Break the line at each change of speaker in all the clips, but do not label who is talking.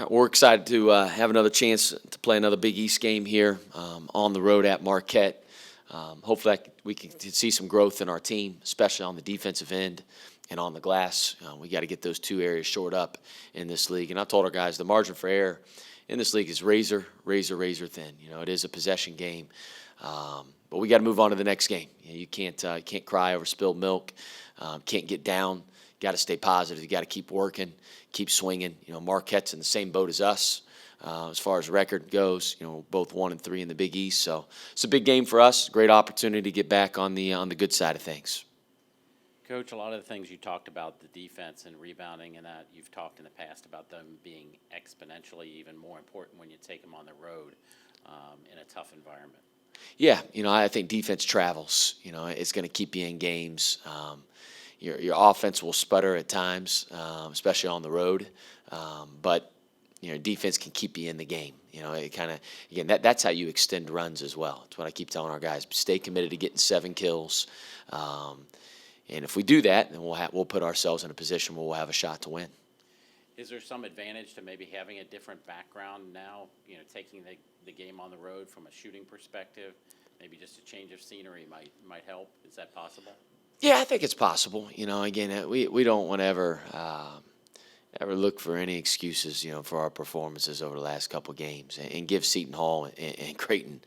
We're excited to have another chance to play another Big East game here on the road at Marquette. Hopefully we can see some growth in our team, especially on the defensive end and on the glass. We got to get those two areas shored up in this league. And I told our guys the margin for error in this league is razor thin. It is a possession game, but we got to move on to the next game. You can't cry over spilled milk. Can't get down. Got to stay positive. You got to keep working, keep swinging. Marquette's in the same boat as us as far as record goes. Both 1-3 in the Big East, so it's a big game for us. Great opportunity to get back on the good side of things.
Coach, a lot of the things you talked about, the defense and rebounding, and that you've talked in the past about them being exponentially even more important when you take them on the road in a tough environment.
Yeah, I think defense travels. It's going to keep you in games. Your offense will sputter at times, especially on the road, but defense can keep you in the game. It kind of, again, that's how you extend runs as well. It's what I keep telling our guys: stay committed to getting 7 kills, and if we do that, then we'll put ourselves in a position where we'll have a shot to win.
Is there some advantage to maybe having a different background now? Taking the game on the road from a shooting perspective, maybe just a change of scenery might help. Is that possible?
Yeah, I think it's possible. Again, we don't want to ever look for any excuses, for our performances over the last couple of games, and give Seton Hall and Creighton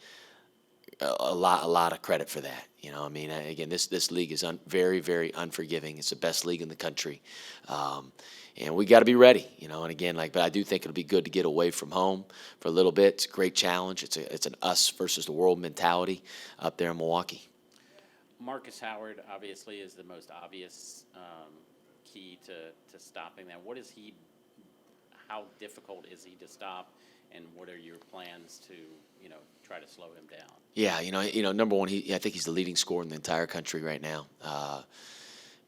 a lot of credit for that. Again, this league is very unforgiving. It's the best league in the country, and we got to be ready. And again, but I do think it'll be good to get away from home for a little bit. It's a great challenge. It's an us versus the world mentality up there in Milwaukee.
Marcus Howard obviously is the most obvious key to stopping that. How difficult is he to stop, and what are your plans to try to slow him down?
Yeah, number one, I think he's the leading scorer in the entire country right now.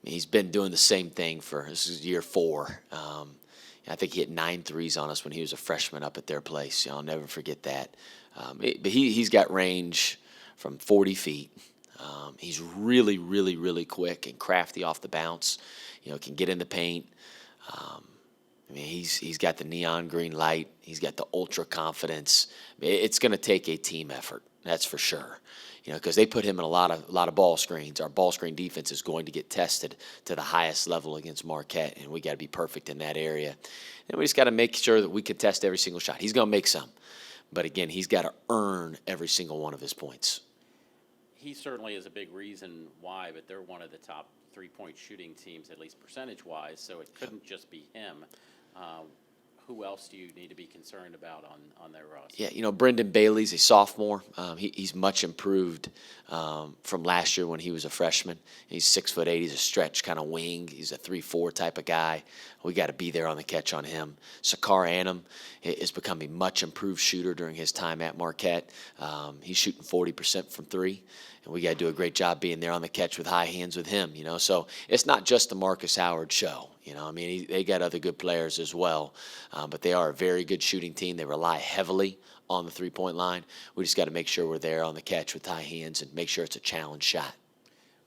He's been doing the same thing this is year 4. I think he hit 9 threes on us when he was a freshman up at their place. I'll never forget that. But he's got range from 40 feet. He's really quick and crafty off the bounce. Can get in the paint. He's got the neon green light. He's got the ultra confidence. It's going to take a team effort, that's for sure. Because they put him in a lot of ball screens. Our ball screen defense is going to get tested to the highest level against Marquette, and we got to be perfect in that area. And we just got to make sure that we can test every single shot. He's going to make some, but again, he's got to earn every single one of his points.
He certainly is a big reason why, but they're one of the top 3-point shooting teams, at least percentage-wise, so it couldn't just be him. Who else do you need to be concerned about on their roster?
Yeah, Brendan Bailey's a sophomore. He's much improved from last year when he was a freshman. He's 6'8". He's a stretch kind of wing. He's a 3-4 type of guy. We got to be there on the catch on him. Sakar Annam has become a much improved shooter during his time at Marquette. He's shooting 40% from 3. And we got to do a great job being there on the catch with high hands with him, So it's not just the Marcus Howard show, they got other good players as well. But they are a very good shooting team. They rely heavily on the 3-point line. We just got to make sure we're there on the catch with high hands and make sure it's a challenge shot.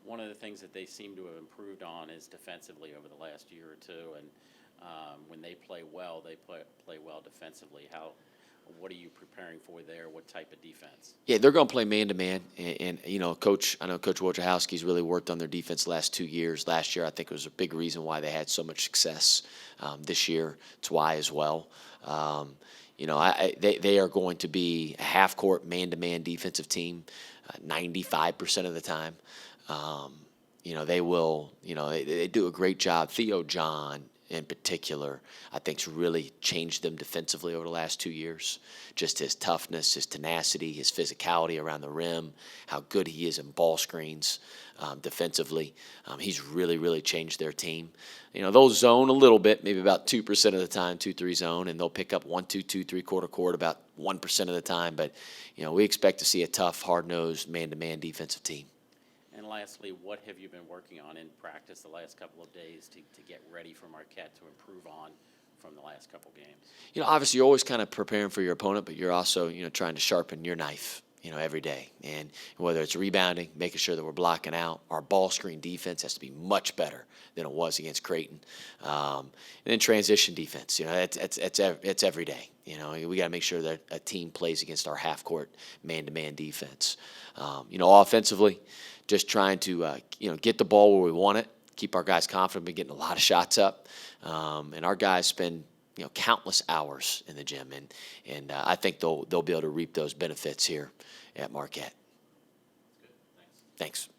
One of the things that they seem to have improved on is defensively over the last year or two. And when they play well, they play well defensively. What are you preparing for there? What type of defense?
Yeah, they're going to play man-to-man. And I know Coach Wojciechowski's really worked on their defense the last 2 years. Last year, I think it was a big reason why they had so much success. This year, it's why as well. They are going to be a half-court man-to-man defensive team 95% of the time. They will, they do a great job. Theo John, in particular, I think's really changed them defensively over the last 2 years. Just his toughness, his tenacity, his physicality around the rim, how good he is in ball screens defensively. He's really changed their team. They'll zone a little bit, maybe about 2% of the time, 2-3 zone, and they'll pick up 1-2, 3/4 court about 1% of the time. But, we expect to see a tough, hard-nosed, man-to-man defensive team.
And lastly, what have you been working on in practice the last couple of days to get ready for Marquette to improve on from the last couple games?
Obviously you're always kind of preparing for your opponent, but you're also, trying to sharpen your knife. every day. And whether it's rebounding, making sure that we're blocking out, our ball screen defense has to be much better than it was against Creighton. And then transition defense, it's every day. We got to make sure that a team plays against our half court man-to-man defense. Offensively, just trying to get the ball where we want it, keep our guys confident, been getting a lot of shots up, and our guys spend countless hours in the gym, and I think they'll be able to reap those benefits here at Marquette.
Good, thanks.
Thanks.